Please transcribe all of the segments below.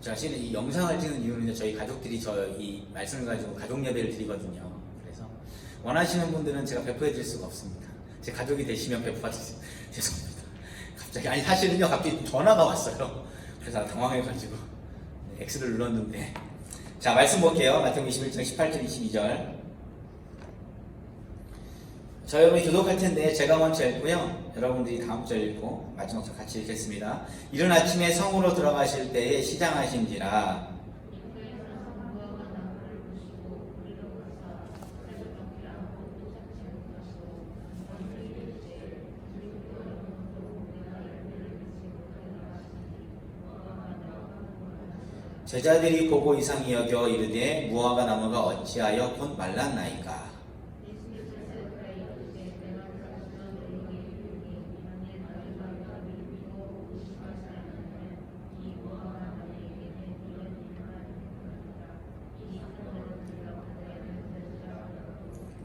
제가 실은 이 영상을 찍는 이유는 저희 가족들이 이 말씀을 가지고 가족 예배를 드리거든요. 그래서 원하시는 분들은 제가 배포해 드릴 수가 없습니다. 제 가족이 되시면 배포해 주세요. 죄송합니다. 갑자기, 아니 사실은요, 갑자기 전화가 왔어요. 그래서 당황해가지고 X를 눌렀는데. 자, 말씀 볼게요. 마태복음 21장 18절 22절. 저 여러분이 교독할 텐데 제가 먼저 읽고요, 여러분들이 다음 절 읽고 마지막 절 같이 읽겠습니다. 이른 아침에 성으로 들어가실 때에 시장하신지라. 제자들이 보고 이상히 여겨 이르되 무화과 나무가 어찌하여 곧 말랐나이까.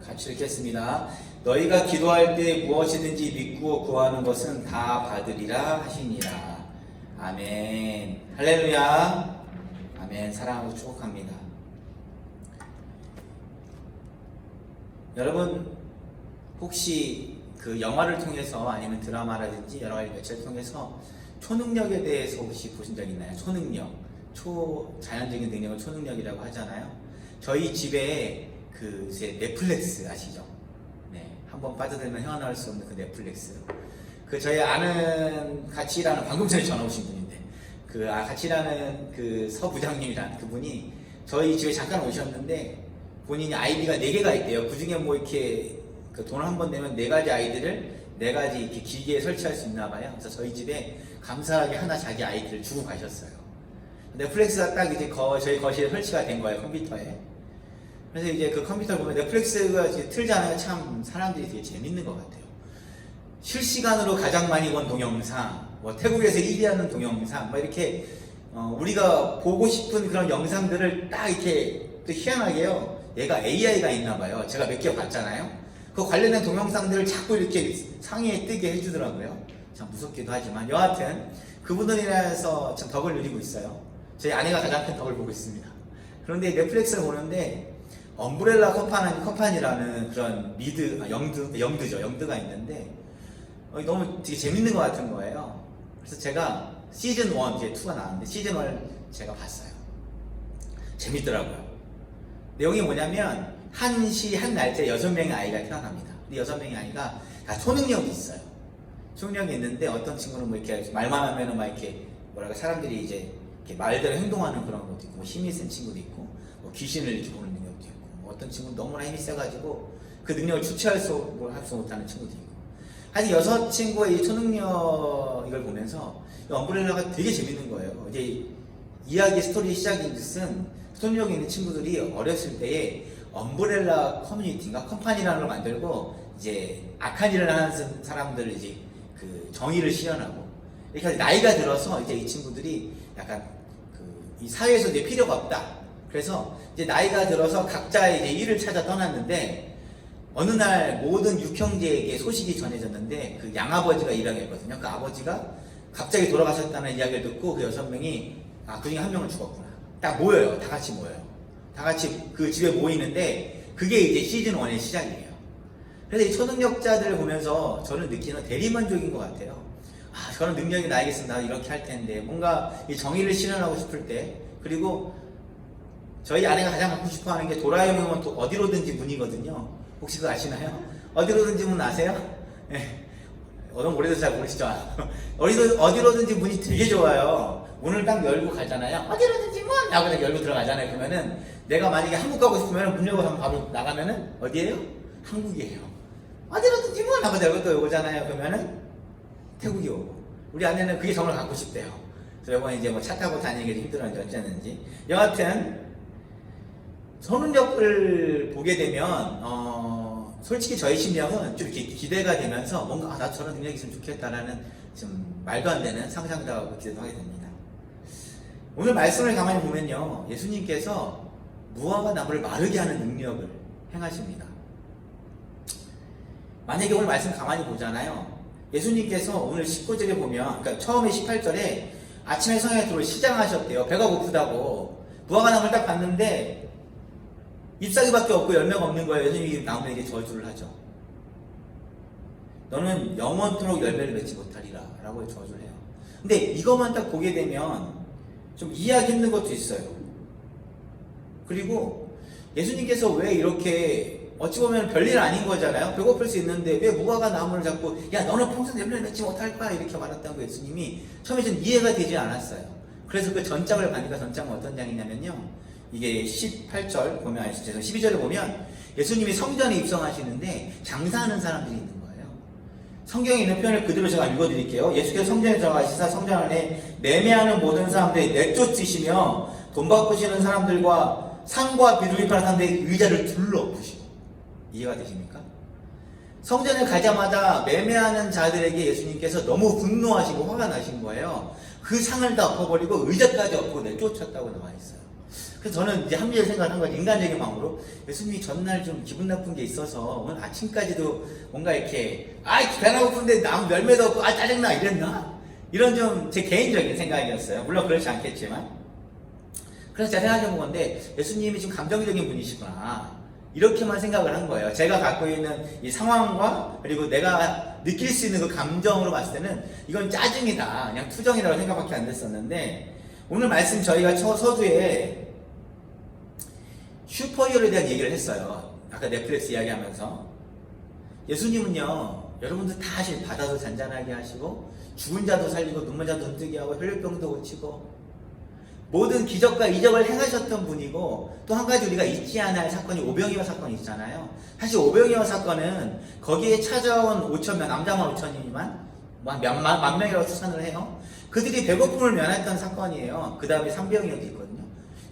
같이 읽겠습니다. 너희가 기도할 때 무엇이든지 믿고 구하는 것은 다 받으리라 하시니라. 아멘. 할렐루야. 아멘. 사랑하고 축복합니다. 여러분, 혹시 그 영화를 통해서 아니면 드라마라든지 여러 가지 매체를 통해서 초능력에 대해서 혹시 보신 적 있나요? 초능력, 자연적인 능력을 초능력이라고 하잖아요. 저희 집에 이제 넷플릭스 아시죠? 네, 한번 빠져들면 헤어나올 수 없는 그 넷플릭스. 저희 아는 같이 일하는, 방금 전에 전화 오신 분인데, 같이 일하는 서부장님이란 그분이 저희 집에 잠깐 오셨는데, 본인이 아이디가 4개가 있대요. 그 중에 뭐 이렇게 돈을 한번 내면 4가지 아이디를 4가지 이렇게 기기에 설치할 수 있나 봐요. 그래서 저희 집에 감사하게 하나 자기 아이디를 주고 가셨어요. 넷플릭스가 딱 이제 저희 거실에 설치가 된 거예요, 컴퓨터에. 그래서 이제 그 컴퓨터를 보면 넷플릭스가 이제 틀잖아요. 참 사람들이 되게 재밌는 것 같아요. 실시간으로 가장 많이 본 동영상, 뭐 태국에서 1위 하는 동영상, 뭐 이렇게 우리가 보고 싶은 그런 영상들을 딱 이렇게 또 희한하게요, 얘가 AI가 있나 봐요. 제가 몇 개 봤잖아요. 그 관련된 동영상들을 자꾸 이렇게 상위에 뜨게 해주더라고요. 참 무섭기도 하지만 여하튼 그분들에 인해서 참 덕을 누리고 있어요. 저희 아내가 가장 큰 덕을 보고 있습니다. 그런데 넷플릭스를 보는데 엄브렐라 컴퍼니라는 그런 영드가 있는데 너무 되게 재밌는 것 같은 거예요. 그래서 제가 시즌 1, 이제 2가 나왔는데 시즌 1을 제가 봤어요. 재밌더라고요. 내용이 뭐냐면 한 날짜에 6명의 아이가 태어납니다. 근데 6명의 아이가 다 초능력이 있어요. 초능력이 있는데 어떤 친구는 뭐 이렇게 말만 하면은 막 이렇게 사람들이 이제 이렇게 말대로 행동하는 그런 것도 있고, 뭐 힘이 센 친구도 있고, 뭐 귀신을 이렇게 보는 능력도 있고, 어떤 친구는 너무나 힘이 세가지고 그 능력을 주체할 수 못하는 친구도 있고. 하여튼 6친구의 이 초능력 이걸 보면서 이 엄브렐라가 되게 재밌는 거예요. 이제 이야기 스토리 시작인 것은 초능력이 있는 친구들이 어렸을 때에 엄브렐라 커뮤니티인가 컴퍼니라는 걸 만들고 이제 악한 일을 하는 사람들을 이제 정의를 실현하고, 이렇게 나이가 들어서 이제 이 친구들이 약간 이 사회에서 이제 필요가 없다. 그래서 이제 나이가 들어서 각자의 이제 일을 찾아 떠났는데, 어느 날 모든 6형제에게 소식이 전해졌는데 그 양아버지가 입양했거든요. 그 아버지가 갑자기 돌아가셨다는 이야기를 듣고 그 6명이 그 중에 한 명은 죽었구나. 딱 모여요. 다 같이 모여요. 다 같이 그 집에 모이는데 그게 이제 시즌 1의 시작이에요. 그래서 이 초능력자들을 보면서 저는 느끼는 대리만족인 것 같아요. 저런 능력이 나에게 있으면 나도 이렇게 할 텐데, 뭔가 이 정의를 실현하고 싶을 때, 그리고 저희 아내가 가장 갖고 싶어 하는 게 도라에몽은 또 어디로든지 문이거든요. 혹시 그거 아시나요? 어디로든지 문 아세요? 네. 너무 오래돼서 잘 모르시죠? 어디로든지 문이 되게 좋아요. 문을 딱 열고 가잖아요. 어디로든지 문! 하고 딱 열고 들어가잖아요. 그러면은 내가 만약에 한국 가고 싶으면 문 열고 한번 바로 나가면은 어디예요? 한국이에요. 어디로든지 문! 하고 열고 또 오잖아요. 그러면은 태국이 오고. 우리 아내는 그게 정말 갖고 싶대요. 그래서 이번에 이제 뭐 차 타고 다니기 힘들었는지 어쩌는지. 여하튼 초능력을 보게 되면 솔직히 저희 심령은 좀 이렇게 기대가 되면서 뭔가 나 저런 능력이 있으면 좋겠다라는 좀 말도 안 되는 상상도 하고 기대도 하게 됩니다. 오늘 말씀을 가만히 보면요, 예수님께서 무화과 나무를 마르게 하는 능력을 행하십니다. 만약에 오늘 말씀 가만히 보잖아요. 예수님께서 오늘 19절에 보면, 그러니까 처음에 18절에 아침에 성령이 들어올 시장하셨대요. 배가 고프다고. 무화과 나무를 딱 봤는데 잎사귀밖에 없고 열매가 없는 거예요. 예수님이 나무에게 저주를 하죠. 너는 영원토록 열매를 맺지 못하리라 라고 저주를 해요. 근데 이것만 딱 보게 되면 좀 이해하기 힘든 것도 있어요. 그리고 예수님께서 왜 이렇게 어찌 보면 별일 아닌 거잖아요. 배고플 수 있는데 왜 무화과 나무를 잡고 야 너는 평생 열매를 맺지 못할 거야 이렇게 말했다고 예수님이 처음에 좀 이해가 되지 않았어요. 그래서 그 전장을 가니까 전장은 어떤 장이냐면요, 이게 18절 보면 아시죠? 12절에 보면 예수님이 성전에 입성하시는데 장사하는 사람들이 있는 거예요. 성경에 있는 표현을 그대로 제가 읽어드릴게요. 예수께서 성전에 들어가시사 성전 안에 매매하는 모든 사람들이 내쫓으시며 돈 바꾸시는 사람들과 상과 비둘기 파는 사람들의 의자를 둘러부시고. 이해가 되십니까? 성전에 가자마자 매매하는 자들에게 예수님께서 너무 분노하시고 화가 나신 거예요. 그 상을 다 엎어버리고 의자까지 엎고 내쫓았다고 나와 있어요. 그래서 저는 이제 합리적인 생각을 한 거죠. 인간적인 마음으로. 예수님이 전날 좀 기분 나쁜 게 있어서 오늘 아침까지도 뭔가 이렇게 배가 고픈데 나무 열매도 없고 짜증나 이랬나? 이런 좀 제 개인적인 생각이었어요. 물론 그렇지 않겠지만. 그래서 제가 생각해본 건데 예수님이 좀 감정적인 분이시구나 이렇게만 생각을 한 거예요. 제가 갖고 있는 이 상황과 그리고 내가 느낄 수 있는 그 감정으로 봤을 때는 이건 짜증이다, 그냥 투정이라고 생각밖에 안 됐었는데, 오늘 말씀 저희가 서두에 슈퍼히어로에 대한 얘기를 했어요. 아까 넷플릭스 이야기하면서. 예수님은요, 여러분들 다 아실, 바다도 잔잔하게 하시고 죽은 자도 살리고 눈먼 자도 눈뜨게 하고 혈류병도 고치고 모든 기적과 이적을 행하셨던 분이고, 또 한 가지 우리가 잊지 않아야 할 사건이 오병이어 사건이 있잖아요. 사실 오병이어 사건은 거기에 찾아온 5천명, 남자만 5천이지만 만 명이라고 추산을 해요. 그들이 배고픔을 면했던 사건이에요. 그 다음에 산병이어도 있거든요.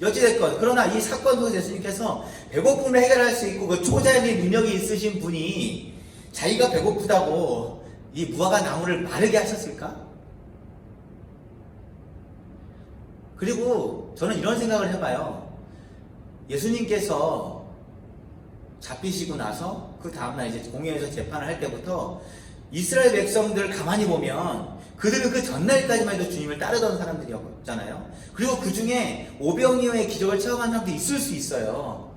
어찌됐건 그러나 이 사건 속에서 예수님께서 배고픔을 해결할 수 있고 그 초자연의 능력이 있으신 분이 자기가 배고프다고 이 무화과 나무를 마르게 하셨을까? 그리고 저는 이런 생각을 해봐요. 예수님께서 잡히시고 나서 그 다음날 이제 공회에서 재판을 할 때부터 이스라엘 백성들 가만히 보면 그들은 그 전날까지만 해도 주님을 따르던 사람들이었잖아요. 그리고 그 중에 오병이어의 기적을 체험한 사람도 있을 수 있어요.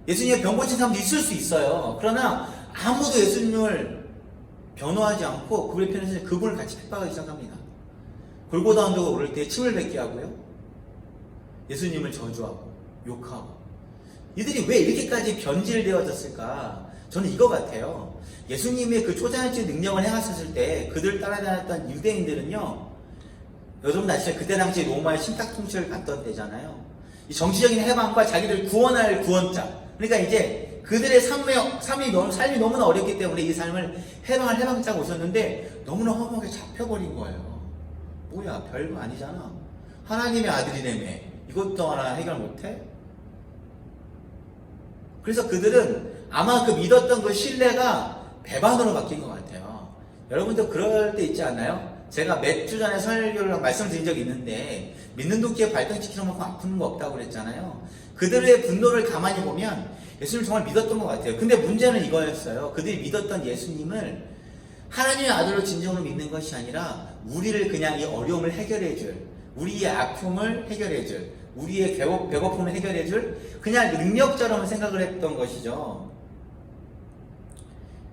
예수님의 병 고친 사람도 있을 수 있어요. 그러나 아무도 예수님을 변호하지 않고 그분의 편에서 그분을 같이 핍박하기 시작합니다. 골고다 언덕에 오를 때 침을 뱉게 하고요, 예수님을 저주하고 욕하고. 이들이 왜 이렇게까지 변질되어졌을까? 저는 이거 같아요. 예수님의 그 초자연적 능력을 행하셨을 때 그들 따라다녔던 유대인들은요, 여러분 아시죠? 그때 당시 로마의 신탁 통치를 받던 때잖아요. 이 정치적인 해방과 자기를 구원할 구원자, 그러니까 이제 그들의 삶이 너무나 어렵기 때문에 이 삶을 해방할 해방자가 오셨는데 너무나 허무하게 잡혀버린 거예요. 뭐야, 별거 아니잖아. 하나님의 아들이라며 이것도 하나 해결 못해? 그래서 그들은 아마 그 믿었던 그 신뢰가 배반으로 바뀐 것 같아요. 여러분도 그럴 때 있지 않나요? 제가 몇 주 전에 설교를 말씀을 드린 적이 있는데 믿는 도끼에 발등시키는 만큼 아픈 거 없다고 그랬잖아요. 그들의 분노를 가만히 보면 예수님을 정말 믿었던 것 같아요. 근데 문제는 이거였어요. 그들이 믿었던 예수님을 하나님의 아들로 진정으로 믿는 것이 아니라 우리를 그냥 이 어려움을 해결해줄, 우리의 아픔을 해결해줄, 우리의 배고픔을 해결해줄 그냥 능력자로만 생각을 했던 것이죠.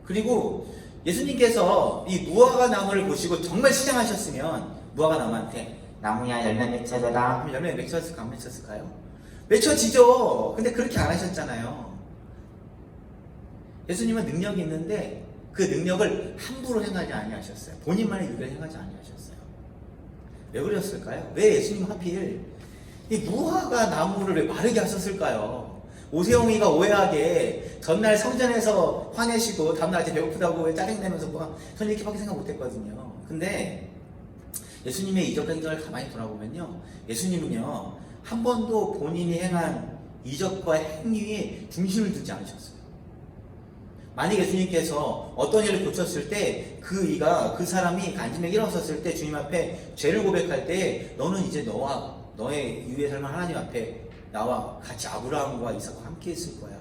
그리고 예수님께서 이 무화과 나무를 보시고 정말 시장하셨으면 무화과 나무한테 나무야 열매 맺혀져라 하면 열매 맺혔을까 안 맺혔을까요? 맺혀지죠. 근데 그렇게 안 하셨잖아요. 예수님은 능력이 있는데 그 능력을 함부로 행하지 아니하셨어요. 본인만의 유를 행하지 아니하셨어요. 왜 그랬을까요? 왜 예수님 하필 이 무화과 나무를 왜 마르게 하셨을까요? 오세영이가 오해하게 전날 성전에서 화내시고 다음날 아침 배고프다고 왜 짜증내면서 저는 이렇게밖에 생각 못했거든요. 근데 예수님의 이적 행동을 가만히 돌아보면요, 예수님은요 한 번도 본인이 행한 이적과 행위에 중심을 두지 않으셨어요. 만약 예수님께서 어떤 일을 고쳤을 때 그 사람이 간증에 일어섰을 때 주님 앞에 죄를 고백할 때 너는 이제 너의 이후의 삶을 하나님 앞에 나와 같이 아브라함과 이삭과 함께 있을 거야.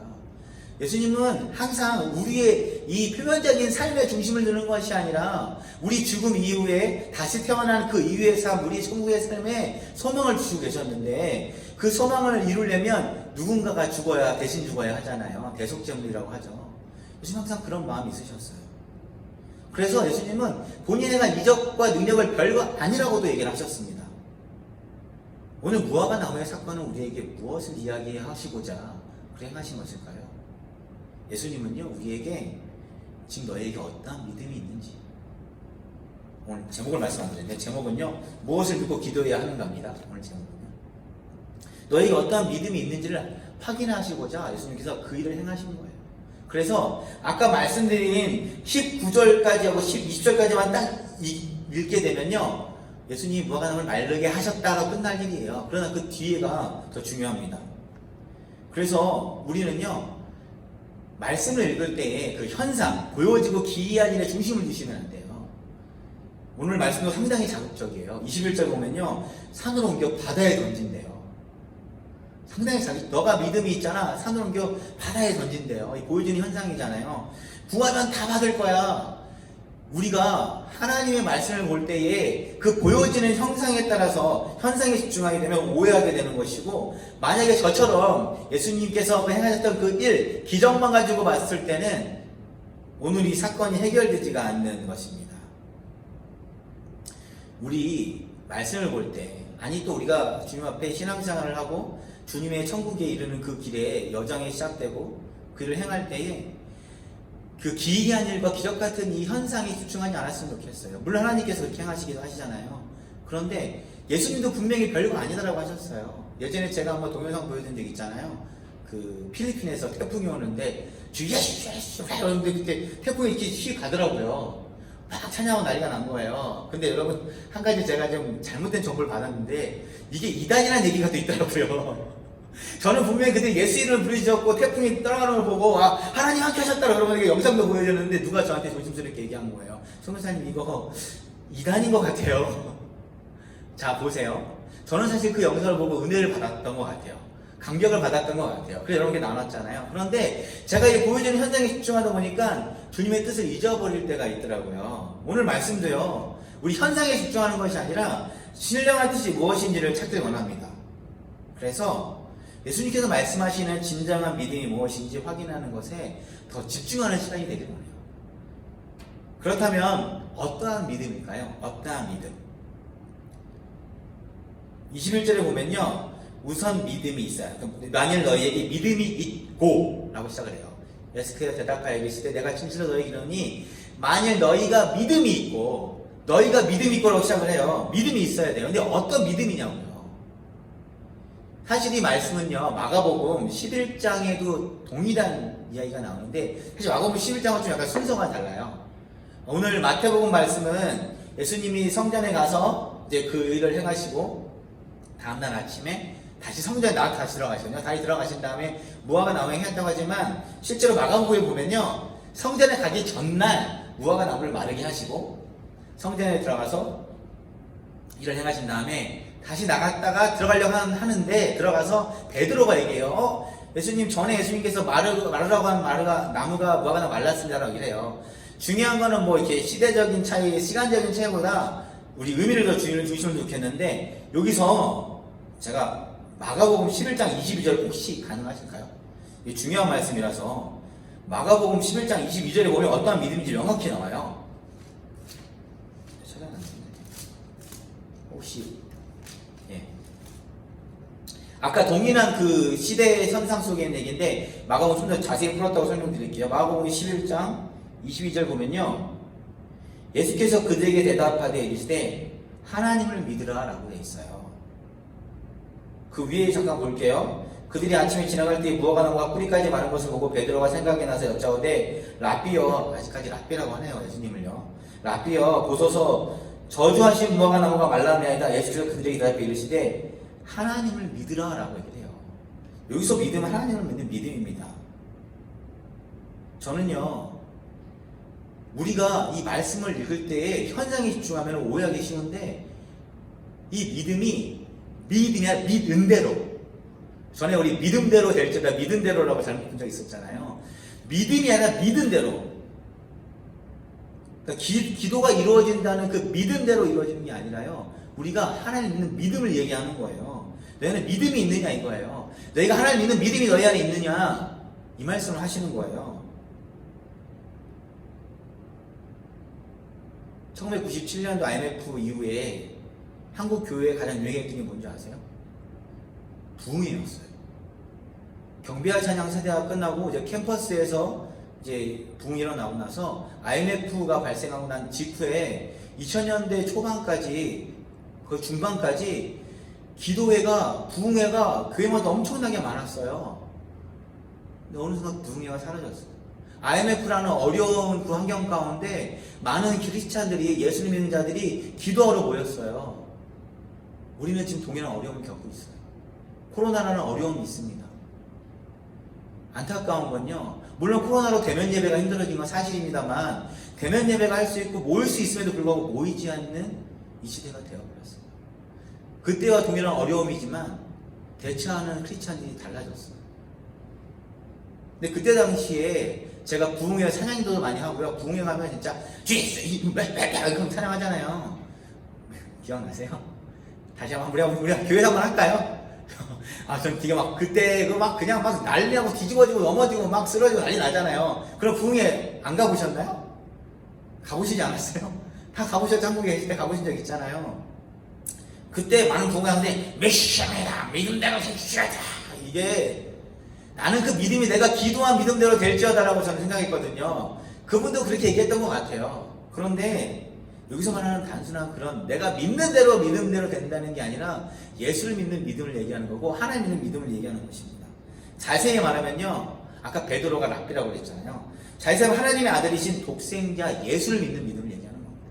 예수님은 항상 우리의 이 표면적인 삶의 중심을 두는 것이 아니라 우리 죽음 이후에 다시 태어난 그 이후의 삶, 우리 천국의 삶에 소망을 주시고 계셨는데 그 소망을 이루려면 누군가가 죽어야, 대신 죽어야 하잖아요. 대속제물이라고 하죠. 예수님 항상 그런 마음이 있으셨어요. 그래서 예수님은 본인에 대한 이적과 능력을 별거 아니라고도 얘기를 하셨습니다. 오늘 무화과 나무의 사건은 우리에게 무엇을 이야기하시고자 그렇게 행하신 것일까요? 예수님은요, 우리에게 지금 너에게 어떠한 믿음이 있는지, 오늘 제목을 말씀 안 드렸는데 제목은요, 무엇을 믿고 기도해야 하는가입니다. 오늘 제목은요, 너에게 어떠한 믿음이 있는지를 확인하시고자 예수님께서 그 일을 행하신 거예요. 그래서 아까 말씀드린 19절까지하고 20절까지만 딱 읽게 되면요, 예수님이 무화과 나무를 마르게 하셨다가 끝날 일이에요. 그러나 그 뒤에가 더 중요합니다. 그래서 우리는요, 말씀을 읽을 때에 그 현상, 보여지고 기이한 일에 중심을 두시면 안 돼요. 오늘 말씀도 상당히 자극적이에요. 21절 보면요, 산으로 옮겨 바다에 던진대요. 상당히 너가 믿음이 있잖아, 산으로 옮겨 바다에 던진대요. 이 보여지는 현상이잖아요. 구하면 다 받을 거야. 우리가 하나님의 말씀을 볼 때에 그 보여지는 형상에 따라서 현상에 집중하게 되면 오해하게 되는 것이고, 만약에 저처럼 예수님께서 행하셨던 그 일, 기적만 가지고 봤을 때는 오늘 이 사건이 해결되지가 않는 것입니다. 우리 말씀을 볼 때, 아니 또 우리가 주님 앞에 신앙생활을 하고 주님의 천국에 이르는 그 길에 여정이 시작되고 그 일을 행할 때에 그 기이한 일과 기적 같은 이 현상에 집중하지 않았으면 좋겠어요. 물론 하나님께서 그렇게 행하시기도 하시잖아요. 그런데 예수님도 분명히 별거 아니다라고 하셨어요. 예전에 제가 한번 동영상 보여준 적 있잖아요. 그 필리핀에서 태풍이 오는데 주위에 이러는데 그때 태풍이 이렇게 휙 가더라고요. 막 찬양하고 난리가 난 거예요. 근데 여러분, 한 가지 제가 좀 잘못된 정보를 받았는데 이게 이단이라는 얘기가 또 있더라고요. 저는 분명히 그때 예수 이름을 부르짖었고 태풍이 떠나가는 걸 보고 하나님 함께 하셨다고 여러분에게 영상도 보여줬는데 누가 저한테 조심스럽게 얘기한 거예요. 송교사님, 이거 이단인 것 같아요. 자, 보세요. 저는 사실 그 영상을 보고 은혜를 받았던 것 같아요. 감격을 받았던 것 같아요. 그래서 여러분께 나눴잖아요. 그런데 제가 이 보여주는 현장에 집중하다 보니까 주님의 뜻을 잊어버릴 때가 있더라고요. 오늘 말씀도요, 우리 현상에 집중하는 것이 아니라 신령한 뜻이 무엇인지를 찾길 원합니다. 그래서 예수님께서 말씀하시는 진정한 믿음이 무엇인지 확인하는 것에 더 집중하는 시간이 되길 원해요. 그렇다면 어떠한 믿음일까요? 어떠한 믿음? 21절에 보면요, 우선 믿음이 있어요. 만일 너희에게 믿음이 있고 라고 시작을 해요. 예수께서 대답하여 이르시되 내가 진실로 너희에게 이르노니 만일 너희가 믿음이 있고, 너희가 믿음이 있고 라고 시작을 해요. 믿음이 있어야 돼요. 근데 어떤 믿음이냐고요. 사실 이 말씀은요, 마가복음 11장에도 동일한 이야기가 나오는데, 사실 마가복음 11장은 좀 약간 순서가 달라요. 오늘 마태복음 말씀은 예수님이 성전에 가서 이제 그 일을 행하시고 다음날 아침에 다시 성전에 다시 들어가시거든요. 다시 들어가신 다음에 무화과 나무에 행했다고 하지만 실제로 마가복음에 보면요, 성전에 가기 전날 무화과 나무를 마르게 하시고 성전에 들어가서 일을 행하신 다음에 다시 나갔다가 들어가려고 하는데 들어가서 베드로가 얘기해요. 예수님, 전에 예수님께서 마르라고 한 나무가 무화과 말랐습니다라고 얘기해요. 중요한 거는 뭐 이렇게 시대적인 차이, 시간적인 차이보다 우리 의미를 더 중심을 두겠는데, 여기서 제가 마가복음 11장 22절 혹시 가능하실까요? 이게 중요한 말씀이라서 마가복음 11장 22절에 보면 어떠한 믿음인지 명확히 나와요. 찾아놨는데 혹시 아까 동일한 그 시대의 현상 속에 있는 얘기인데 마가복음 좀 더 자세히 풀었다고 설명드릴게요. 마가복음 11장 22절 보면요, 예수께서 그들에게 대답하되 이르시되 하나님을 믿으라 라고 되어 있어요. 그 위에 잠깐 볼게요. 그들이 아침에 지나갈 때 무화과 나무가 뿌리까지 마른 것을 보고 베드로가 생각이 나서 여짜오되 라삐여, 아직까지 라삐라고 하네요, 예수님을요. 라삐여, 보소서 저주하신 무화과 나무가 말라나이다. 예수께서 그들에게 대답해 이르시되 하나님을 믿으라 라고 얘기해요. 여기서 믿음은 하나님을 믿는 믿음입니다. 저는요, 우리가 이 말씀을 읽을 때에 현상에 집중하면 오해하기 쉬운데, 이 믿음이 믿음이야, 믿은 대로 전에 우리 믿음대로 될지다 믿음대로라고 잘못 본 적 있었잖아요. 믿음이 아니라 믿음대로. 그러니까 기도가 이루어진다는 그 믿음대로 이루어지는 게 아니라요. 우리가 하나님 믿는 믿음을 얘기하는 거예요. 너희는 믿음이 있느냐 이거예요. 너희가 하나님 믿는 믿음이 너희 안에 있느냐 이 말씀을 하시는 거예요. 1997년도 IMF 이후에 한국 교회에 가장 유행했던 게 뭔지 아세요? 부흥이었어요. 경배와 찬양 세대가 끝나고 이제 캠퍼스에서 이제 부흥이 일어나고 나서 IMF가 발생하고 난 직후에 2000년대 초반까지 그 중반까지 기도회가 부흥회가 교회마다 엄청나게 많았어요. 근데 어느 순간 부흥회가 사라졌어요. IMF라는 어려운 그 환경 가운데 많은 크리스찬들이 예수를 믿는 자들이 기도하러 모였어요. 우리는 지금 동일한 어려움을 겪고 있어요. 코로나라는 어려움이 있습니다. 안타까운 건요, 물론 코로나로 대면 예배가 힘들어진 건 사실입니다만 대면 예배가 할 수 있고 모일 수 있음에도 불구하고 모이지 않는 이 시대가 되어버렸어요. 그때와 동일한 어려움이지만 대처하는 크리스찬들이 달라졌어요. 근데 그때 당시에 제가 부흥회 찬양기도도 많이 하고요. 부흥회 가면 진짜 그럼 찬양하잖아요. 기억나세요? 다시 한번 우리가 교회에서 한번 할까요? 전 되게 막 그때 그냥 막 난리나고 뒤집어지고 넘어지고 막 쓰러지고 난리 나잖아요. 그럼 부흥회 안 가보셨나요? 가보시지 않았어요? 다 가보셨죠? 한국에 계실 때 가보신 적 있잖아요. 그때 많은 부흥회 하는데 메시아다 믿음대로 되시다 이게 나는 그 믿음이 내가 기도한 믿음대로 될지어다라고 저는 생각했거든요. 그분도 그렇게 얘기했던 것 같아요. 그런데 여기서 말하는 단순한 그런 내가 믿는 대로 믿음대로 된다는 게 아니라 예수를 믿는 믿음을 얘기하는 거고 하나님 믿는 믿음을 얘기하는 것입니다. 자세히 말하면요, 아까 베드로가 랍비라고 그랬잖아요. 자세히 말하면 하나님의 아들이신 독생자 예수를 믿는 믿음을 얘기하는 겁니다.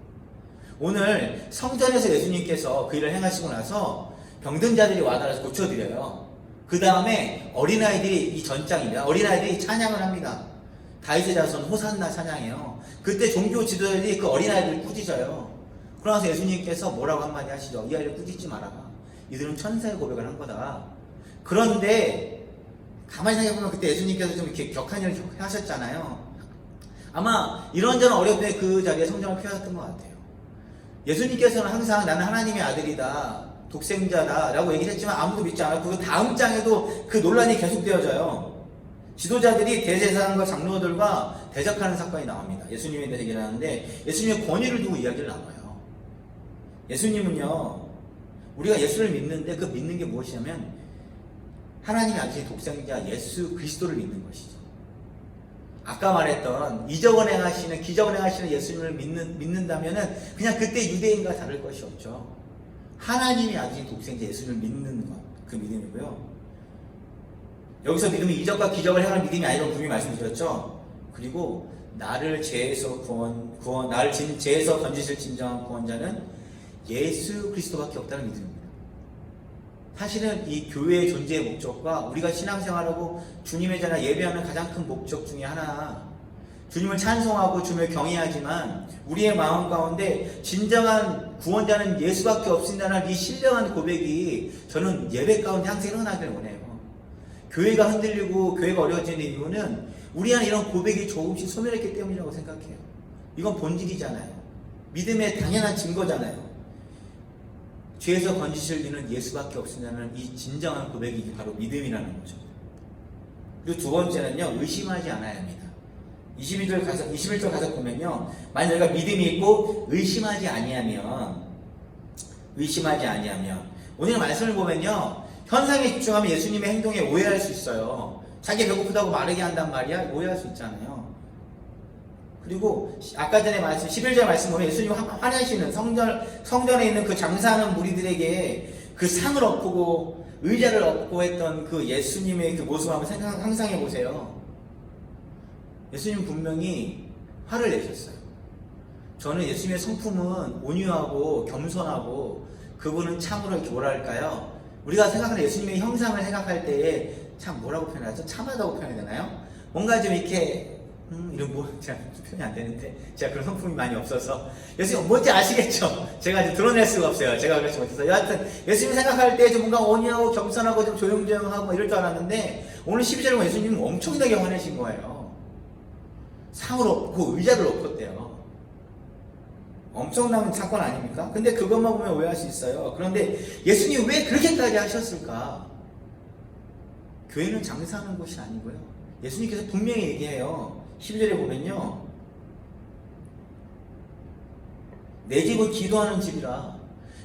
오늘 성전에서 예수님께서 그 일을 행하시고 나서 병든 자들이 와달라서 고쳐드려요. 그 다음에 어린아이들이 이 전장입니다. 어린아이들이 찬양을 합니다. 다윗의 자손 호산나 찬양해요. 그때 종교 지도자들이 그 어린아이들을 꾸짖어요. 그러나서 예수님께서 뭐라고 한마디 하시죠? 이 아이를 꾸짖지 마라. 이들은 천사의 고백을 한 거다. 그런데 가만히 생각해보면 그때 예수님께서 좀 이렇게 격한 일을 하셨잖아요. 아마 이런저런 어려울 때 그 자리에 성장을 펴셨던 것 같아요. 예수님께서는 항상 나는 하나님의 아들이다, 독생자다 라고 얘기를 했지만 아무도 믿지 않았고 그 다음 장에도 그 논란이 계속되어져요. 지도자들이 대제사장과 장로들과 대적하는 사건이 나옵니다. 예수님에 대해서 얘기를 하는데 예수님의 권위를 두고 이야기를 나눠요. 예수님은요, 우리가 예수를 믿는데 그 믿는 게 무엇이냐면 하나님의 아들인 독생자 예수 그리스도를 믿는 것이죠. 아까 말했던 이적을 행하시는 기적을 행하시는 예수님을 믿는다면은 그냥 그때 유대인과 다를 것이 없죠. 하나님의 아들인 독생자 예수를 믿는 것, 그 믿음이고요. 여기서 믿음이 이적과 기적을 행하는 믿음이 아니라고 분명히 말씀드렸죠. 그리고 나를 죄에서 나를 죄에서 건지실 진정한 구원자는 예수 그리스도밖에 없다는 믿음입니다. 사실은 이 교회의 존재의 목적과 우리가 신앙생활하고 주님의 전에 예배하는 가장 큰 목적 중에 하나, 주님을 찬송하고 주님을 경외하지만 우리의 마음 가운데 진정한 구원자는 예수밖에 없습니다라는 이 신령한 고백이 저는 예배 가운데 항상 일어나길 원해요. 교회가 흔들리고 교회가 어려워지는 이유는 우리 안에 이런 고백이 조금씩 소멸했기 때문이라고 생각해요. 이건 본질이잖아요. 믿음의 당연한 증거잖아요. 죄에서 건지실 이는 예수밖에 없으냐는 이 진정한 고백이 바로 믿음이라는 거죠. 그리고 두 번째는요, 의심하지 않아야 합니다. 21절 가서 보면요, 만약 우리가 믿음이 있고 의심하지 아니하면 오늘 말씀을 보면요, 현상에 집중하면 예수님의 행동에 오해할 수 있어요. 자기 배고프다고 마르게 한단 말이야? 오해할 수 있잖아요. 그리고 아까 전에 말씀 11절 말씀 보면 예수님 화내시는 성전에 있는 그 장사하는 무리들에게 그 상을 엎고 의자를 엎고 했던 그 예수님의 그 모습을 한번 상상해 보세요. 예수님 분명히 화를 내셨어요. 저는 예수님의 성품은 온유하고 겸손하고 그분은 참으로 이렇게 뭐랄까요? 우리가 생각하는 예수님의 형상을 생각할 때에 참 뭐라고 표현하죠? 참하다고 표현해야 되나요? 뭔가 좀 이렇게 이런 뭐 제가 표현이 안 되는데 제가 그런 성품이 많이 없어서 예수님 뭔지 아시겠죠? 제가 이제 드러낼 수가 없어요. 제가 그렇지 못해서 여하튼 예수님 생각할 때 좀 뭔가 온유하고 겸손하고 좀 조용조용하고 이럴 줄 알았는데 오늘 12절에 보면 예수님은 엄청나게 화내신 거예요. 상을 엎고 의자를 엎었대요. 엄청난 사건 아닙니까? 근데 그것만 보면 오해할 수 있어요. 그런데 예수님이 왜 그렇게까지 하셨을까? 교회는 장사하는 곳이 아니고요. 예수님께서 분명히 얘기해요. 12절에 보면요. 내 집은 기도하는 집이라.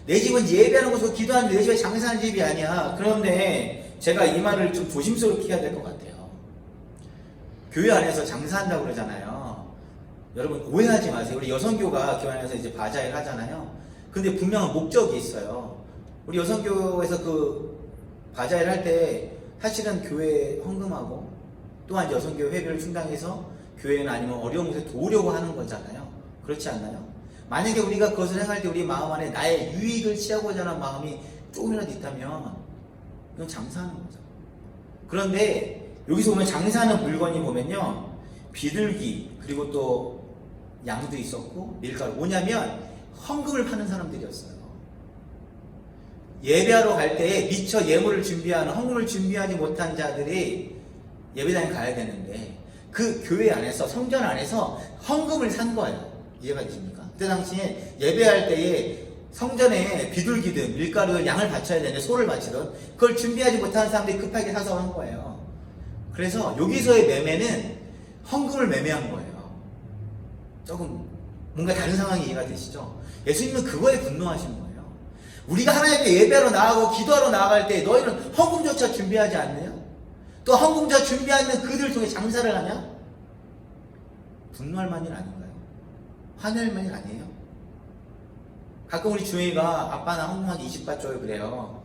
내 집은 예배하는 곳이고 기도하는 내 집에 장사하는 집이 아니야. 그런데 제가 이 말을 좀 조심스럽게 해야 될 것 같아요. 교회 안에서 장사한다고 그러잖아요. 여러분 오해하지 마세요. 우리 여성교가 교회 안에서 이제 바자회를 하잖아요. 근데 분명한 목적이 있어요. 우리 여성교에서 그 바자회를 할 때 사실은 교회 헌금하고 또한 여성교 회비를 충당해서 교회나 아니면 어려운 곳에 도우려고 하는 거잖아요. 그렇지 않나요? 만약에 우리가 그것을 행할 때 우리 마음 안에 나의 유익을 취하고자 하는 마음이 조금이라도 있다면 이건 장사하는 거죠. 그런데 여기서 보면 장사하는 물건이 보면요. 비둘기 그리고 또 양도 있었고 밀가루 뭐냐면 헌금을 파는 사람들이었어요. 예배하러 갈 때에 미처 예물을 준비하는 헌금을 준비하지 못한 자들이 예배당에 가야 되는데 그 교회 안에서 성전 안에서 헌금을 산 거예요. 이해가 되십니까? 그때 당시에 예배할 때에 성전에 비둘기든 밀가루든 양을 바쳐야 되는데 소를 바치든 그걸 준비하지 못한 사람들이 급하게 사서 한 거예요. 그래서 여기서의 매매는 헌금을 매매한 거예요. 조금 뭔가 다른 상황이 이해가 되시죠? 예수님은 그거에 분노하신 거예요. 우리가 하나님께 예배하러 나가고 기도하러 나아갈 때 너희는 헌금조차 준비하지 않느냐? 또 헌금조차 준비하는 그들을 통해 장사를 하냐? 분노할 만일 아닌가요? 화낼 만일 아니에요? 가끔 우리 주위가 아빠 나 헌금하기 20바 줘요 그래요.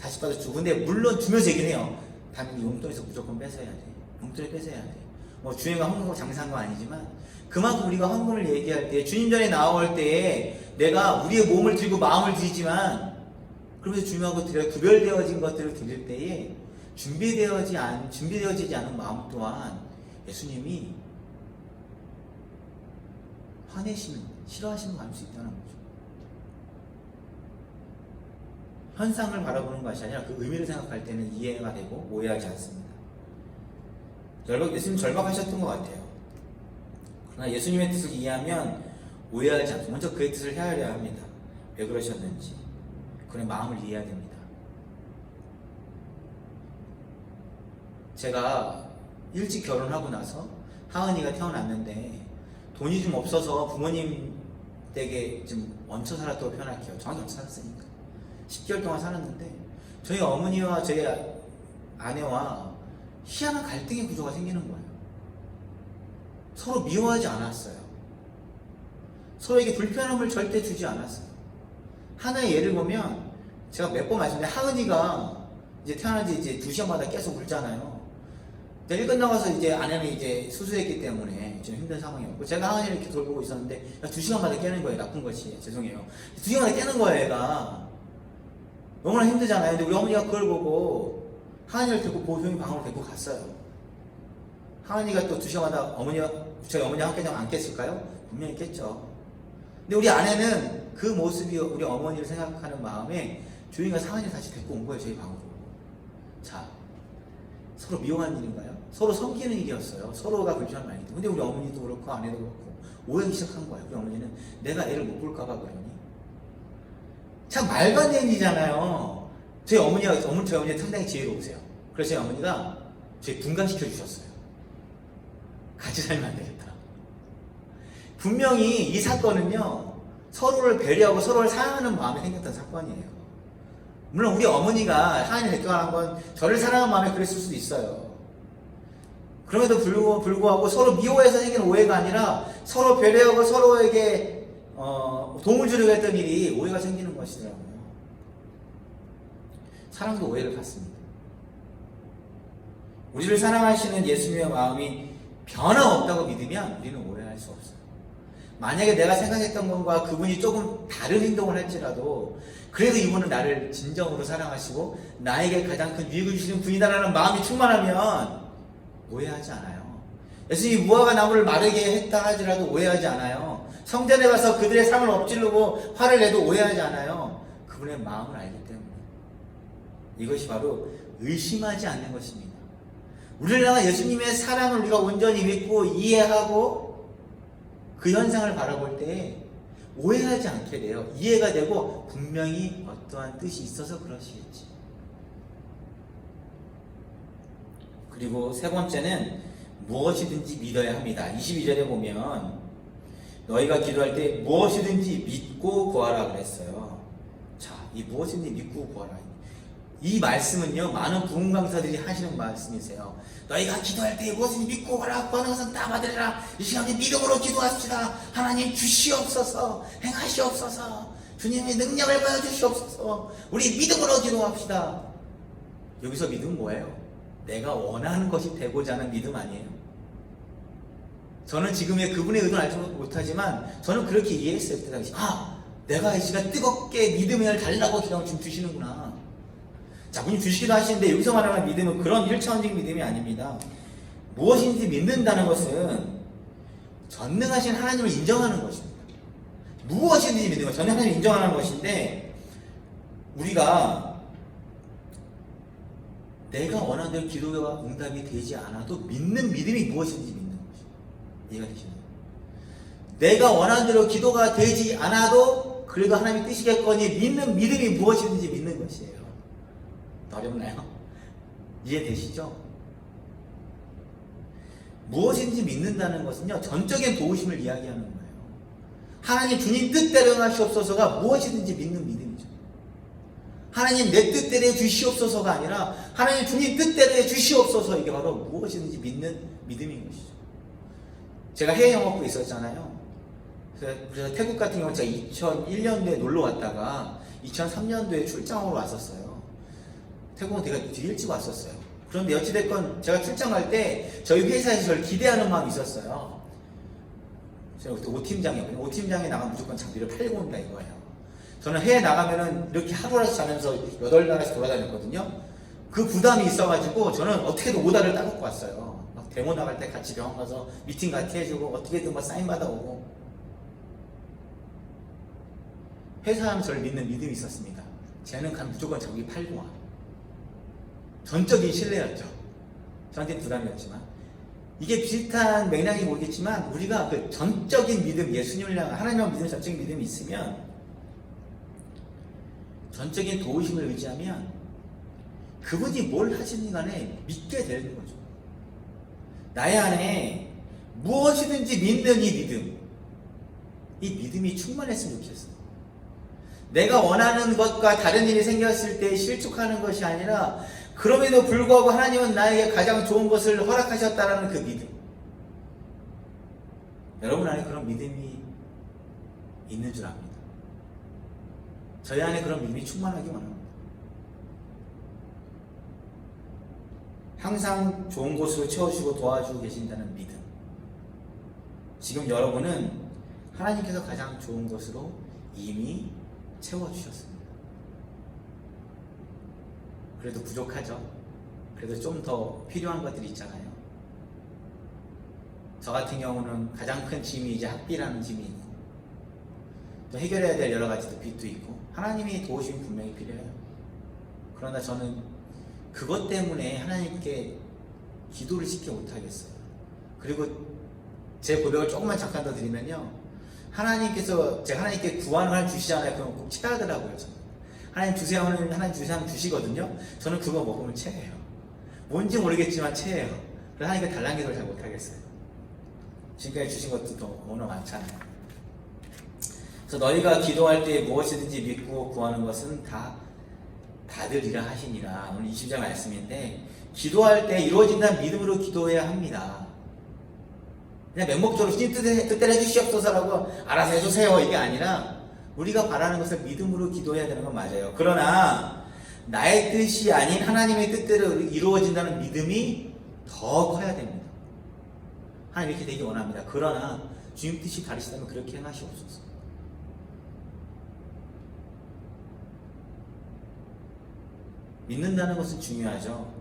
40바도 주고 근데 물론 주면서 얘기는 해요. 다음에 용돈에서 무조건 뺏어야 돼. 용돈을 뺏어야 돼. 뭐 주님과 헌금하고 장사한 건 아니지만 그만큼 우리가 헌금을 얘기할 때 주님 전에 나올 때에 내가 우리의 몸을 들고 마음을 드리지만 그러면서 주님하고 구별되어진 것들을 드릴 때에 준비되어지지 않은 마음 또한 예수님이 화내시는, 싫어하시는 거 알 수 있다는 거죠. 현상을 바라보는 것이 아니라 그 의미를 생각할 때는 이해가 되고 오해하지 않습니다. 예수님 절박하셨던 것 같아요. 그러나 예수님의 뜻을 이해하면 오해하지 않고 먼저 그의 뜻을 헤아려야 합니다. 왜 그러셨는지 그의 마음을 이해해야 됩니다. 제가 일찍 결혼하고 나서 하은이가 태어났는데 돈이 좀 없어서 부모님 댁에 좀 얹혀 살았다고 표현할게요. 정확히 얹혀 살았으니까 10개월 동안 살았는데 저희 어머니와 저희 아내와 희한한 갈등의 구조가 생기는 거예요. 서로 미워하지 않았어요. 서로에게 불편함을 절대 주지 않았어요. 하나의 예를 보면 제가 몇 번 말씀드렸는데 하은이가 이제 태어난 지 이제 2시간마다 계속 울잖아요. 일 끝나가서 이제 아내는 이제 수술했기 때문에 좀 힘든 상황이었고 제가 하은이를 이렇게 돌보고 있었는데 2시간마다 깨는 거예요. 나쁜 것이 죄송해요. 2시간마다 깨는 거예요. 애가 너무나 힘들잖아요. 근데 우리 어머니가 그걸 보고 하은이를 데리고 보호종이 방으로 데리고 갔어요. 하은이가 또 2시간마다 저희 어머니와 함께 안 깼을까요? 분명히 깼죠. 근데 우리 아내는 그 모습이 우리 어머니를 생각하는 마음에 조용히 가서 하은이를 다시 데리고 온 거예요. 저희 방으로. 자, 서로 미워하는 일인가요? 서로 섬기는 일이었어요. 서로가 불편한 말이죠. 근데 우리 어머니도 그렇고 아내도 그렇고 오해하기 시작한 거예요. 우리 어머니는 내가 애를 못 볼까봐 그러니. 참 말도 안 되는 일이잖아요. 저희 어머니가 상당히 지혜로우세요. 그래서 저희 어머니가 저희 분간시켜 주셨어요. 같이 살면 안 되겠다. 분명히 이 사건은요 서로를 배려하고 서로를 사랑하는 마음이 생겼던 사건이에요. 물론 우리 어머니가 하나님을 대표하는 건 저를 사랑하는 마음에 그랬을 수도 있어요. 그럼에도 불구하고 서로 미워해서 생긴 오해가 아니라 서로 배려하고 서로에게 도움을 주려고 했던 일이 오해가 생기는 것이더라고요. 사랑도 오해를 갖습니다. 우리를 사랑하시는 예수님의 마음이 변함없다고 믿으면 우리는 오해할 수 없어요. 만약에 내가 생각했던 것과 그분이 조금 다른 행동을 할지라도 그래도 이분은 나를 진정으로 사랑하시고 나에게 가장 큰 유익을 주시는 분이다라는 마음이 충만하면 오해하지 않아요. 예수님이 무화과 나무를 마르게 했다 하더라도 오해하지 않아요. 성전에 가서 그들의 삶을 엎질르고 화를 내도 오해하지 않아요. 그분의 마음을 알기 때문에. 이것이 바로 의심하지 않는 것입니다. 우리나라 예수님의 사랑을 우리가 온전히 믿고 이해하고 그 현상을 바라볼 때 오해하지 않게 돼요. 이해가 되고 분명히 어떠한 뜻이 있어서 그러시겠지. 그리고 세 번째는 무엇이든지 믿어야 합니다. 22절에 보면 너희가 기도할 때 무엇이든지 믿고 구하라 그랬어요. 자, 이 무엇이든지 믿고 구하라. 이 말씀은요, 많은 부흥 강사들이 하시는 말씀이세요. 너희가 기도할 때 무엇이든지 믿고 구하라. 구하는 것은 다 받으리라. 이 시간에 믿음으로 기도합시다. 하나님 주시옵소서. 행하시옵소서. 주님의 능력을 보여주시옵소서. 우리 믿음으로 기도합시다. 여기서 믿음은 뭐예요? 내가 원하는 것이 되고자 하는 믿음 아니에요? 저는 지금의 그분의 의도는 알지 못하지만 저는 그렇게 이해했어요. 그때 당시. 내가 이 시간 뜨겁게 믿음을 달라고 기도하면 지금 주시는구나. 자, 분이 주시기도 하시는데 여기서 말하는 믿음은 그런 1차원적인 믿음이 아닙니다. 무엇인지 믿는다는 것은 전능하신 하나님을 인정하는 것입니다. 무엇이든지 믿는 것, 전능하신 하나님을 인정하는 것인데 우리가 내가 원하는 대로 기도가 응답이 되지 않아도 믿는 믿음이 무엇인지 믿는 것이에요. 이해가 되시나요? 내가 원하는 대로 기도가 되지 않아도 그래도 하나님이 뜻이겠거니 믿는 믿음이 무엇이든지 믿는 것이에요. 어렵나요? 이해되시죠? 무엇인지 믿는다는 것은요, 전적인 도우심을 이야기하는 거예요. 하나님 주님 뜻대로 행하시옵소서가 무엇이든지 믿는 믿음이죠. 하나님 내 뜻대로 해주시옵소서가 아니라 하나님 주님 뜻대로 해주시옵소서, 이게 바로 무엇이든지 믿는 믿음인 것이죠. 제가 해외 영업부에 있었잖아요. 그래서 태국 같은 경우는 제가 2001년도에 놀러 왔다가 2003년도에 출장으로 왔었어요. 태국은 되게 일찍 왔었어요. 그런데 어찌됐건 제가 출장 갈 때 저희 회사에서 저를 기대하는 마음이 있었어요. 제가 그때 5팀장이었거든요. 5팀장에 나가면 무조건 장비를 팔고 온다 이거예요. 저는 해외 나가면은 이렇게 하루라도 자면서 8나라에서 돌아다녔거든요. 그 부담이 있어가지고 저는 어떻게든 오다를 따갖고 왔어요. 막 데모 나갈 때 같이 병원 가서 미팅 같이 해주고 어떻게든 막 사인 받아오고. 회사는 저를 믿는 믿음이 있었습니다. 쟤는 가면 무조건 장비 팔고 와. 전적인 신뢰였죠. 저한테는 부담이었지만. 이게 비슷한 맥락이 모르겠지만 우리가 그 전적인 믿음, 예수님을 향한 하나님을 믿는 전적인 믿음이 있으면, 전적인 도우심을 의지하면 그분이 뭘 하시는 간에 믿게 되는 거죠. 나의 안에 무엇이든지 믿는 이 믿음, 이 믿음이 충만했으면 좋겠어요. 내가 원하는 것과 다른 일이 생겼을 때 실족하는 것이 아니라 그럼에도 불구하고 하나님은 나에게 가장 좋은 것을 허락하셨다라는 그 믿음. 여러분 안에 그런 믿음이 있는 줄 압니다. 저희 안에 그런 믿음이 충만하기 원합니다. 항상 좋은 곳으로 채워주고 도와주고 계신다는 믿음. 지금 여러분은 하나님께서 가장 좋은 것으로 이미 채워주셨습니다. 그래도 부족하죠. 그래도 좀 더 필요한 것들이 있잖아요. 저 같은 경우는 가장 큰 짐이 이제 학비라는 짐이 있고, 또 해결해야 될 여러 가지 빚도 있고, 하나님의 도우심이 분명히 필요해요. 그러나 저는 그것 때문에 하나님께 기도를 쉽게 못하겠어요. 그리고 제 고백을 조금만 잠깐 더 드리면요, 하나님께서 제가 하나님께 구하는 걸 주시잖아요. 그럼 꼭 체하더라고요. 저는. 하나님 주세요 하면 하나님 주세요 하면 주시거든요. 저는 그거 먹으면 체해요. 뭔지 모르겠지만 체해요. 그래서 하나님께 달라는 기도를 잘 못하겠어요. 지금까지 주신 것도 너무 많잖아요. 그래서 너희가 기도할 때 무엇이든지 믿고 구하는 것은 다 받으리라 하시니라. 오늘 20절 말씀인데, 기도할 때 이루어진다는 믿음으로 기도해야 합니다. 그냥 맹목적으로 주님 뜻대로 해주시옵소서라고 알아서 해주세요 이게 아니라, 우리가 바라는 것을 믿음으로 기도해야 되는 건 맞아요. 그러나 나의 뜻이 아닌 하나님의 뜻대로 이루어진다는 믿음이 더 커야 됩니다. 하나님 이렇게 되기 원합니다. 그러나 주님 뜻이 다르시다면 그렇게 행하시옵소서. 믿는다는 것은 중요하죠.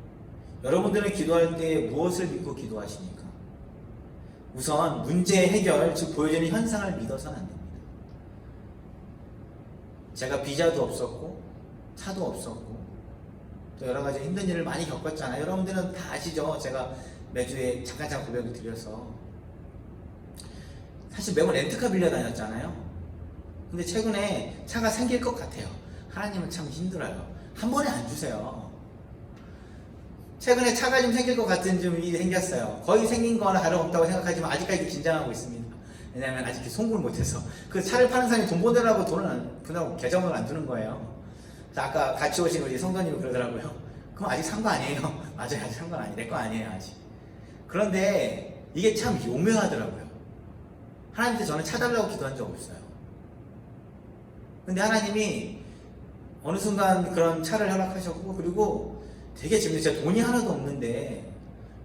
여러분들은 기도할 때 무엇을 믿고 기도하십니까? 우선 문제 해결, 즉 보여지는 현상을 믿어서는 안 됩니다. 제가 비자도 없었고 차도 없었고 또 여러 가지 힘든 일을 많이 겪었잖아요. 여러분들은 다 아시죠? 제가 매주에 잠깐 고백을 드려서 사실 매번 렌트카 빌려 다녔잖아요. 근데 최근에 차가 생길 것 같아요. 하나님은 참 힘들어요. 한 번에 안 주세요. 최근에 차가 좀 생길 것 같은 좀 일이 생겼어요. 거의 생긴 거나 다름없다고 생각하지만 아직까지 긴장하고 있습니다. 왜냐면 아직 송금을 못해서 그 차를 파는 사람이 돈 보내라고 돈을 계정을 안 주는 거예요. 그래서 아까 같이 오신 우리 성도님이 그러더라고요. 그럼 아직 산 거 아니에요? 맞아요, 아직 산 건 아니에요. 내 거 아니에요, 아직. 그런데 이게 참 요묘하더라고요. 하나님한테 저는 차 달라고 기도한 적 없어요. 근데 하나님이 어느 순간 그런 차를 허락하셨고, 그리고 되게 재밌어요. 제가 돈이 하나도 없는데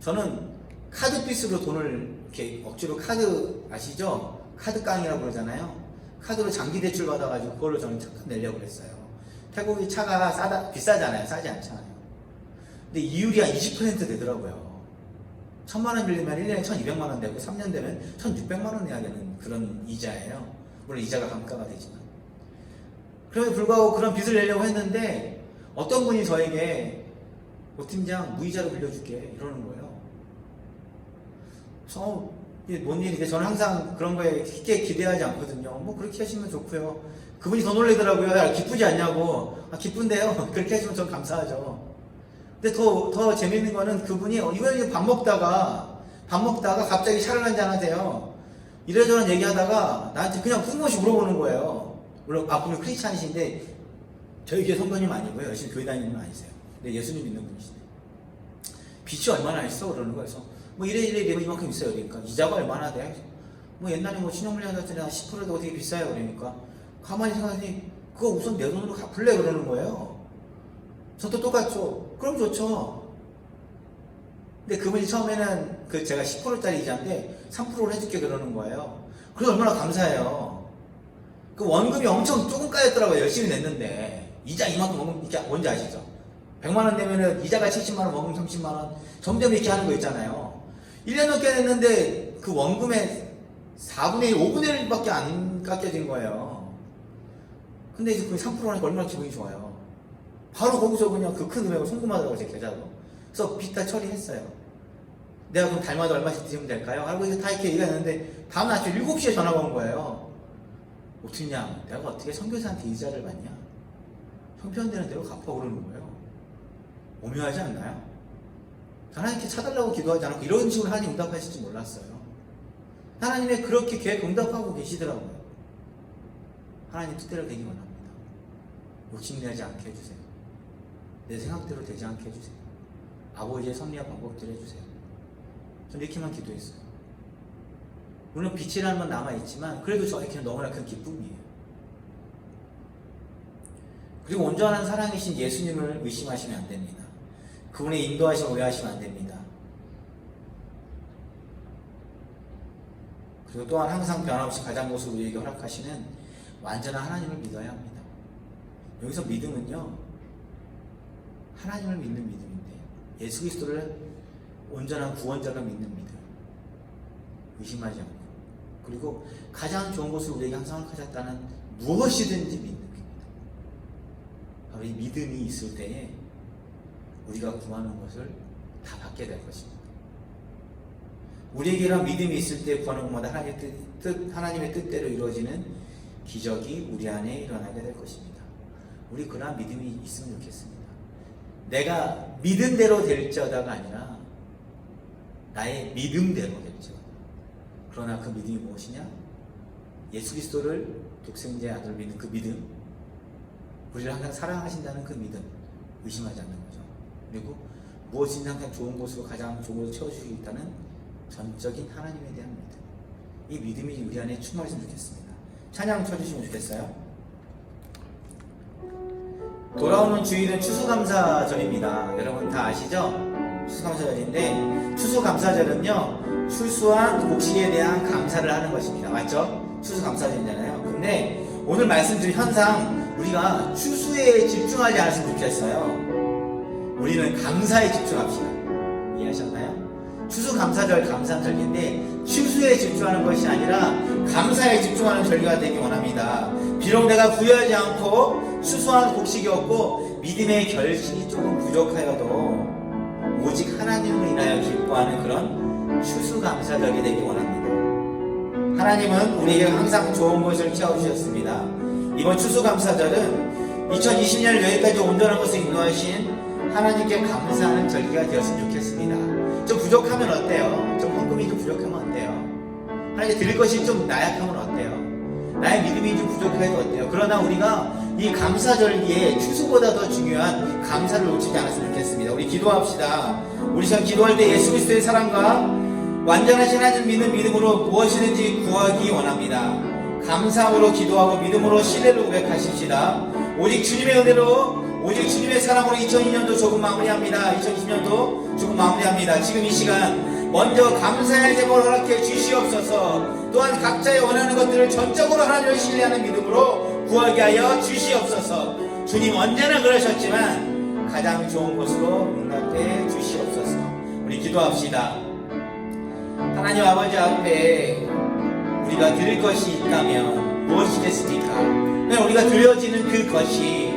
저는 카드빚으로 돈을 이렇게 억지로 카드 아시죠? 카드깡이라고 그러잖아요. 카드로 장기 대출 받아가지고 그걸로 저는 잠깐 내려고 그랬어요. 태국이 차가 비싸잖아요. 싸지 않잖아요. 근데 이율이 한 20% 되더라고요. 1,000만 원 빌리면 1년에 1,200만 원 되고 3년 되면 1,600만 원 내야 되는 그런 이자예요. 물론 이자가 감가가 되지만. 그럼에도 불구하고 그런 빚을 내려고 했는데 어떤 분이 저에게 팀장 무이자로 빌려줄게 이러는 거예요. 이게 뭔 일인데 저는 항상 그런 거에 쉽게 기대하지 않거든요. 뭐 그렇게 하시면 좋고요. 그분이 더 놀래더라고요. 야, 기쁘지 않냐고. 아, 기쁜데요. 그렇게 하시면 전 감사하죠. 근데 더 재밌는 거는 그분이 이번에 밥 먹다가 갑자기 차를 한잔 하세요. 이래저래 얘기하다가 나한테 그냥 뜬금없이 물어보는 거예요. 물론 그분 크리스찬이신데 저희 교회 성도님 아니고요. 열심히 교회 다니는 분 아니세요. 근데 예수님 믿는 분이시네. 빚이 얼마나 있어? 그러는 거예요. 그래서 뭐 이래 이만큼 있어요. 그러니까 이자가 얼마나 돼? 뭐 옛날에 뭐 신용물량 같은 데 한 10%도 되게 비싸요. 그러니까 가만히 생각하니 그거 우선 내 돈으로 갚을래? 그러는 거예요. 저도 똑같죠. 그럼 좋죠. 근데 그분이 처음에는 제가 10%짜리 이자인데 3%를 해줄게 그러는 거예요. 그래서 얼마나 감사해요. 그 원금이 엄청 조금 까였더라고요. 열심히 냈는데 이자 이만큼 원금 이렇게 뭔지 아시죠? 100만 원 내면은 이자가 70만 원, 원금 30만 원 점점 이렇게 하는 거 있잖아요. 1년 넘게 냈는데 그 원금의 4분의 1, 5분의 1밖에 안 깎여진 거예요. 근데 이제 그 3%라니까 얼마나 기분이 좋아요. 바로 거기서 그냥 그 큰 금액을 송금하더라고요, 제 계좌로. 그래서 빚 다 처리했어요. 내가 그럼 달마다 얼마씩 드리면 될까요? 하고 이제 다 이렇게 얘기했는데 다음 날 아침 7시에 전화가 온 거예요. 오팀장, 내가 어떻게 선교사한테 이자를 받냐? 형편되는 대로 갚아 오르는 거예요. 오묘하지 않나요? 하나님께 차달라고 기도하지 않고 이런 식으로 하나님 응답하실 줄 몰랐어요. 하나님의 그렇게 계획 응답하고 계시더라고요. 하나님 뜻대로 되기 원합니다. 욕심내지 않게 해주세요. 내 생각대로 되지 않게 해주세요. 아버지의 섭리와 방법대로 해주세요. 전 이렇게만 기도했어요. 물론 빛이라는 건 남아있지만 그래도 저에게는 너무나 큰 기쁨이에요. 그리고 온전한 사랑이신 예수님을 의심하시면 안 됩니다. 그분의 인도하심을 오해하시면 안 됩니다. 그리고 또한 항상 변함없이 가장 것을 우리에게 허락하시는 완전한 하나님을 믿어야 합니다. 여기서 믿음은요, 하나님을 믿는 믿음인데 예수 그리스도를 온전한 구원자로 믿는 믿음, 의심하지 않고, 그리고 가장 좋은 것을 우리에게 항상 허락하셨다는 무엇이든지 믿는 겁니다. 바로 이 믿음이 있을 때에 우리가 구하는 것을 다 받게 될 것입니다. 우리에게란 믿음이 있을 때 구하는 것마다 하나님의 뜻대로 이루어지는 기적이 우리 안에 일어나게 될 것입니다. 우리 그러한 믿음이 있으면 좋겠습니다. 내가 믿은 대로 될지어다가 아니라 나의 믿음대로 될지어다. 그러나 그 믿음이 무엇이냐? 예수 그리스도를 독생자의 아들을 믿는 그 믿음, 우리를 항상 사랑하신다는 그 믿음, 의심하지 않는 거죠. 그리고 무엇이든 항상 좋은 곳으로, 가장 좋은 곳으로 채워주시겠다는 전적인 하나님에 대한 믿음, 이 믿음이 우리 안에 충만했으면 좋겠습니다. 찬양 쳐주시면 좋겠어요. 돌아오는 주일은 추수감사절입니다. 여러분 다 아시죠? 추수감사절인데, 추수감사절은요, 추수한 곡식에 대한 감사를 하는 것입니다. 맞죠? 추수감사절이잖아요. 근데 오늘 말씀드린 현상, 우리가 추수에 집중하지 않았으면 좋겠어요. 우리는 감사에 집중합시다. 이해하셨나요? 추수감사절 감사절기인데 추수에 집중하는 것이 아니라 감사에 집중하는 절기가 되기 원합니다. 비록 내가 부유하지 않고 수수한 곡식이 없고 믿음의 결실이 조금 부족하여도 오직 하나님을 인하여 기뻐하는 그런 추수감사절이 되기 원합니다. 하나님은 우리에게 항상 좋은 것을 채워주셨습니다. 이번 추수감사절은 2020년을 여기까지 온전한 것을 인도하신 하나님께 감사하는 절기가 되었으면 좋겠습니다. 좀 부족하면 어때요? 좀 헌금이 좀 부족하면 어때요? 하나님께 드릴 것이 좀 나약하면 어때요? 나의 믿음이 좀 부족해도 어때요? 그러나 우리가 이 감사절기에 추수보다 더 중요한 감사를 놓치지 않았으면 좋겠습니다. 우리 기도합시다. 우리 지금 기도할 때 예수 그리스도의 사랑과 완전하신 하나님 믿는 믿음으로 무엇이든지 구하기 원합니다. 감사함으로 기도하고 믿음으로 신뢰를 고백하십시다. 오직 주님의 은혜로, 오직 주님의 사랑으로 2002년도 조금 마무리합니다. 2020년도 조금 마무리합니다. 지금 이 시간 먼저 감사의 제목을 허락해 주시옵소서. 또한 각자의 원하는 것들을 전적으로 하나님을 신뢰하는 믿음으로 구하게 하여 주시옵소서. 주님 언제나 그러셨지만 가장 좋은 것으로 응답해 주시옵소서. 우리 기도합시다. 하나님 아버지 앞에 우리가 드릴 것이 있다면 무엇이겠습니까? 우리가 드려지는 그 것이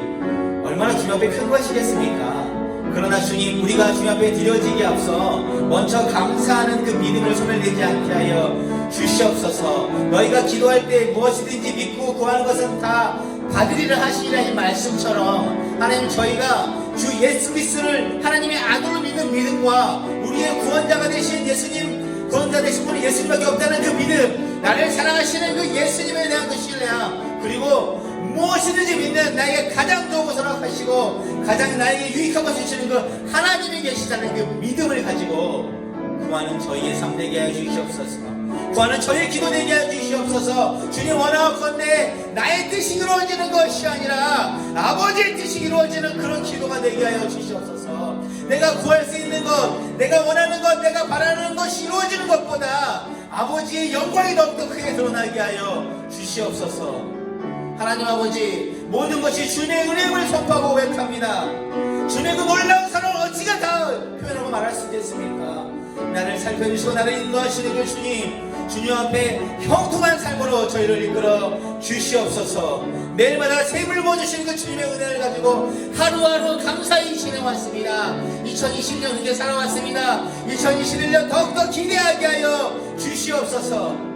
얼마나 주님 앞에 큰 것이겠습니까? 그러나 주님, 우리가 주님 앞에 드려지기에 앞서 먼저 감사하는 그 믿음을 소멸되지 않게 하여 주시옵소서. 너희가 기도할 때 무엇이든지 믿고 구하는 것은 다 받으리라 하시리라 이 말씀처럼 하나님, 저희가 주 예수 그리스도를 하나님의 아들로 믿는 믿음과 우리의 구원자가 되신 예수님, 구원자 되신 분이 예수님밖에 없다는 그 믿음, 나를 사랑하시는 그 예수님에 대한 그 신뢰함, 그리고 무엇이든지 믿는 나에게 가장 좋은 것을 허락하시고 가장 나에게 유익한 것을 주시는 그 하나님이 계시다는 그 믿음을 가지고 구하는 저희의 삶 되게 하여 주시옵소서. 구하는 저희의 기도 되게 하여 주시옵소서. 주님 원하건대 나의 뜻이 이루어지는 것이 아니라 아버지의 뜻이 이루어지는 그런 기도가 되게 하여 주시옵소서. 내가 구할 수 있는 것, 내가 원하는 것, 내가 바라는 것이 이루어지는 것보다 아버지의 영광이 더욱더 크게 드러나게 하여 주시옵소서. 하나님 아버지, 모든 것이 주님의 은혜임을 선포하고 고백합니다. 주님의 그 놀라운 사랑을 어찌가 다 표현하고 말할 수 있겠습니까? 나를 살펴주시고 나를 인도하시는 그 주님 앞에 형통한 삶으로 저희를 이끌어 주시옵소서. 매일마다 샘을 부어주시는 그 주님의 은혜를 가지고 하루하루 감사히 지내왔습니다. 2020년 이제 살아왔습니다. 2021년 더욱더 기대하게 하여 주시옵소서.